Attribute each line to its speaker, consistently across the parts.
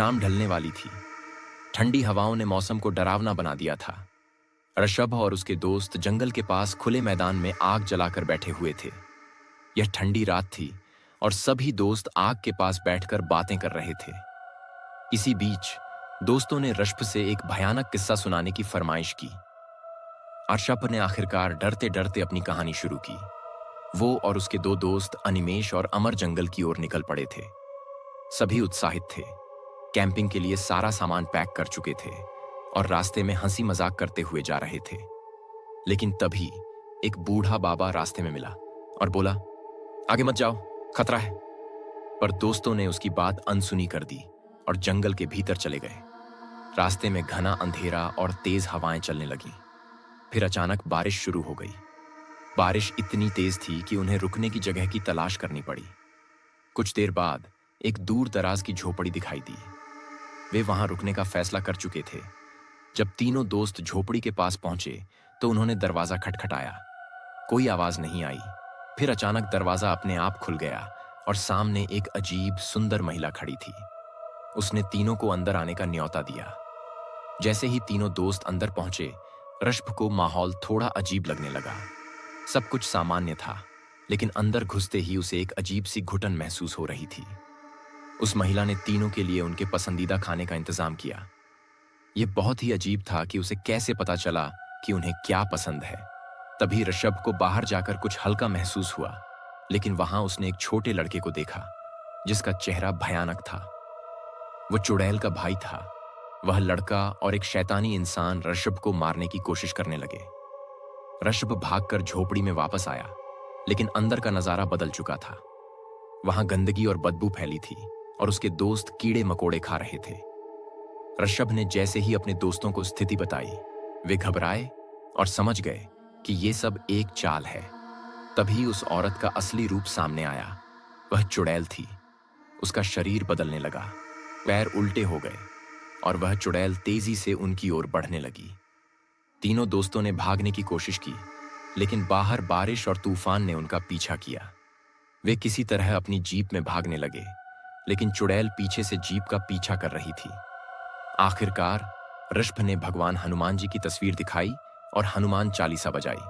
Speaker 1: शाम ढलने वाली थी। ठंडी हवाओं ने मौसम को डरावना बना दिया था। ऋषभ और उसके दोस्त जंगल के पास खुले मैदान में आग जलाकर बैठे हुए थे। यह ठंडी रात थी और सभी दोस्त आग के पास बैठकर बातें कर रहे थे। इसी बीच दोस्तों ने ऋषभ से एक भयानक किस्सा सुनाने की फरमाइश की। ऋषभ ने आखिरकार डरते डरते अपनी कहानी शुरू की। वो और उसके दो दोस्त अनिमेश और अमर जंगल की ओर निकल पड़े थे। सभी उत्साहित थे, कैंपिंग के लिए सारा सामान पैक कर चुके थे और रास्ते में हंसी मजाक करते हुए जा रहे थे। लेकिन तभी एक बूढ़ा बाबा रास्ते में मिला और बोला, आगे मत जाओ, खतरा है। पर दोस्तों ने उसकी बात अनसुनी कर दी और जंगल के भीतर चले गए। रास्ते में घना अंधेरा और तेज हवाएं चलने लगीं। फिर अचानक बारिश शुरू हो गई। बारिश इतनी तेज थी कि उन्हें रुकने की जगह की तलाश करनी पड़ी। कुछ देर बाद एक दूर दराज की झोपड़ी दिखाई दी। वे वहां रुकने का फैसला कर चुके थे। जब तीनों दोस्त झोपड़ी के पास पहुंचे तो उन्होंने दरवाजा खटखटाया। कोई आवाज नहीं आई। फिर अचानक दरवाजा अपने आप खुल गया और सामने एक अजीब सुंदर महिला खड़ी थी। उसने तीनों को अंदर आने का न्योता दिया। जैसे ही तीनों दोस्त अंदर पहुंचे, ऋषभ को माहौल थोड़ा अजीब लगने लगा। सब कुछ सामान्य था, लेकिन अंदर घुसते ही उसे एक अजीब सी घुटन महसूस हो रही थी। उस महिला ने तीनों के लिए उनके पसंदीदा खाने का इंतजाम किया। यह बहुत ही अजीब था कि उसे कैसे पता चला कि उन्हें क्या पसंद है। तभी ऋषभ को बाहर जाकर कुछ हल्का महसूस हुआ, लेकिन वहां उसने एक छोटे लड़के को देखा जिसका चेहरा भयानक था। वो चुड़ैल का भाई था। वह लड़का और एक शैतानी इंसान ऋषभ को मारने की कोशिश करने लगे। ऋषभ भागकर झोपड़ी में वापस आया, लेकिन अंदर का नजारा बदल चुका था। वहां गंदगी और बदबू फैली थी और उसके दोस्त कीड़े मकोड़े खा रहे थे। ऋषभ ने जैसे ही अपने दोस्तों को स्थिति बताई, वे घबराए और समझ गए कि ये सब एक चाल है। तभी उस औरत का असली रूप सामने आया। वह चुड़ैल थी। उसका शरीर बदलने लगा, पैर उल्टे हो गए और वह चुड़ैल तेजी से उनकी ओर बढ़ने लगी। तीनों दोस्तों ने भागने की कोशिश की, लेकिन बाहर बारिश और तूफान ने उनका पीछा किया। वे किसी तरह अपनी जीप में भागने लगे, लेकिन चुड़ैल पीछे से जीप का पीछा कर रही थी। आखिरकार ऋषभ ने भगवान हनुमान जी की तस्वीर दिखाई और हनुमान चालीसा बजाई।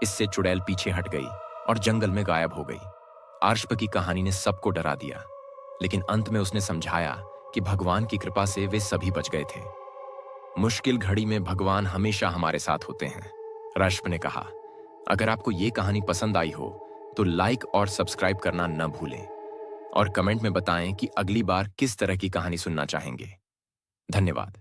Speaker 1: इससे चुड़ैल पीछे हट गई और जंगल में गायब हो गई। ऋषभ की कहानी ने सबको डरा दिया, लेकिन अंत में उसने समझाया कि भगवान की कृपा से वे सभी बच गए थे। मुश्किल घड़ी में भगवान हमेशा हमारे साथ होते हैं, ऋषभ ने कहा। अगर आपको ये कहानी पसंद आई हो तो लाइक और सब्सक्राइब करना न भूलें और कमेंट में बताएं कि अगली बार किस तरह की कहानी सुनना चाहेंगे। धन्यवाद।